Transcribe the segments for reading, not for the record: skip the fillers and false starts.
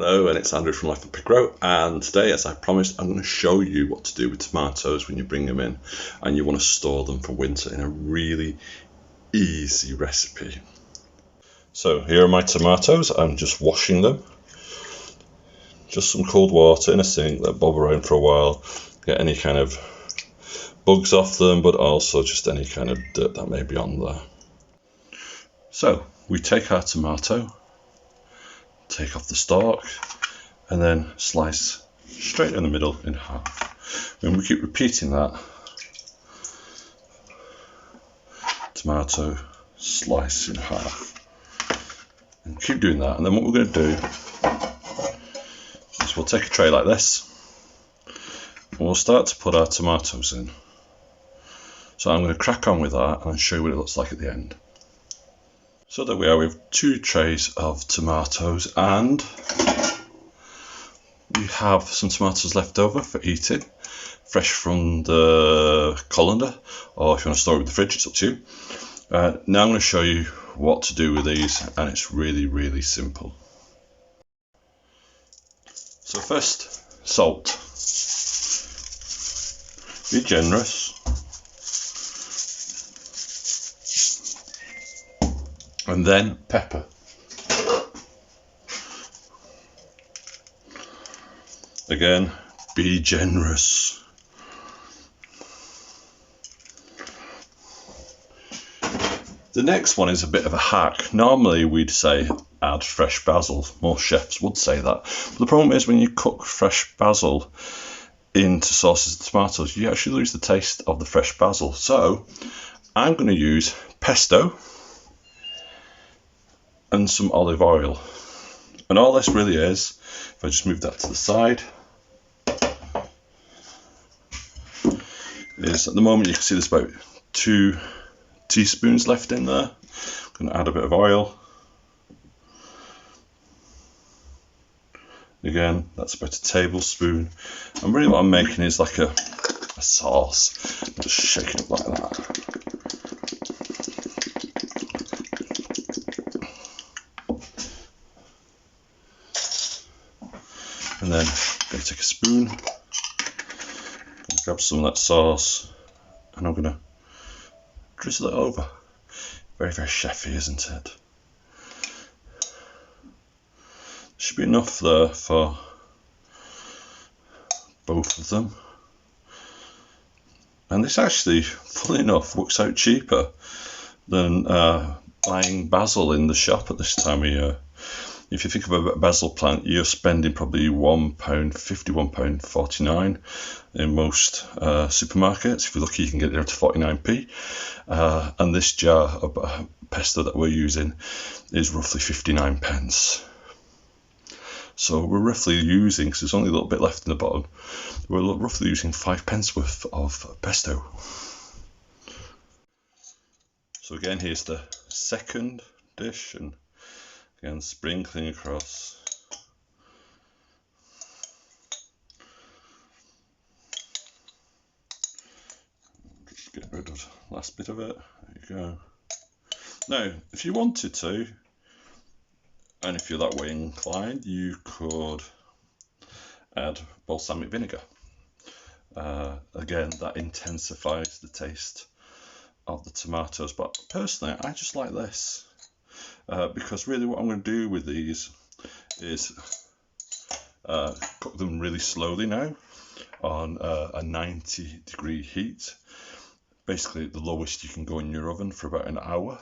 Hello, and it's Andrew from Life of Pig Row, and today, as I promised, I'm going to show you what to do with tomatoes when you bring them in and you want to store them for winter in a really easy recipe. So here are my tomatoes. I'm just washing them. Just some cold water in a sink, let bob around for a while, get any kind of bugs off them, but also just any kind of dirt that may be on there. So we take our tomato, take off the stalk, and then slice straight in the middle in half. And we keep repeating that. Tomato, slice in half. And keep doing that. And then what we're going to do is we'll take a tray like this and we'll start to put our tomatoes in. So I'm going to crack on with that and I'll show you what it looks like at the end. So there we are, we have 2 trays of tomatoes, and we have some tomatoes left over for eating, fresh from the colander, or if you want to store it in the fridge, it's up to you. Now I'm going to show you what to do with these, and it's really simple. So first, salt. Be generous. And then pepper. Again, be generous. The next one is a bit of a hack. Normally we'd say add fresh basil. Most chefs would say that. But the problem is when you cook fresh basil into sauces and tomatoes, you actually lose the taste of the fresh basil. So I'm going to use pesto and some olive oil. And all this really is, if I just move that to the side, is at the moment you can see there's about 2 teaspoons left in there. I'm going to add a bit of oil. Again, that's about a tablespoon. And really what I'm making is like a sauce. I'm just shaking it like that. And then I'm going to take a spoon, grab some of that sauce, and I'm going to drizzle it over. Very chefy, isn't it? Should be enough there for both of them. And this actually, funnily enough, works out cheaper than buying basil in the shop at this time of year. If you think of a basil plant, you're spending probably £1.50, £1.49 in most supermarkets. If you're lucky, you can get it down to 49p. And this jar of pesto that we're using is roughly 59 pence. So we're roughly using, because there's only a little bit left in the bottom, we're roughly using 5 pence worth of pesto. So again, here's the second dish, and again, sprinkling across. Just get rid of the last bit of it. There you go. Now, if you wanted to, and if you're that way inclined, you could add balsamic vinegar. Again, that intensifies the taste of the tomatoes, but personally, I just like this. Because really what I'm going to do with these is cook them really slowly now on a 90-degree heat, basically the lowest you can go in your oven, for about an hour,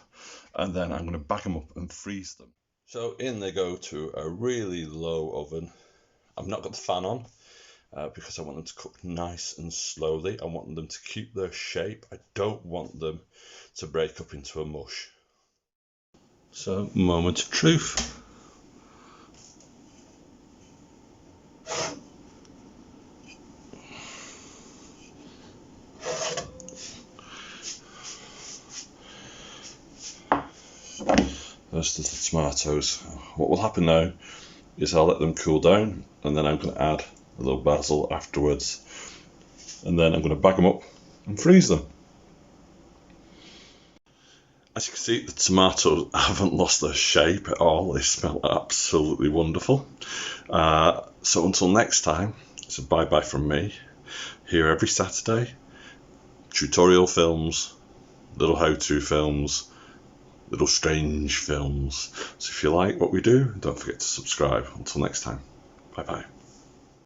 and then I'm going to bag them up and freeze them. So in they go to a really low oven. I've not got the fan on because I want them to cook nice and slowly. I want them to keep their shape. I don't want them to break up into a mush. So, moment of truth. First is the tomatoes. What will happen now is I'll let them cool down, and then I'm going to add a little basil afterwards, and then I'm going to bag them up and freeze them. As you can see, the tomatoes haven't lost their shape at all. They smell absolutely wonderful. So until next time, it's a bye-bye from me. Here every Saturday, tutorial films, little how-to films, little strange films. So if you like what we do, don't forget to subscribe. Until next time, bye-bye.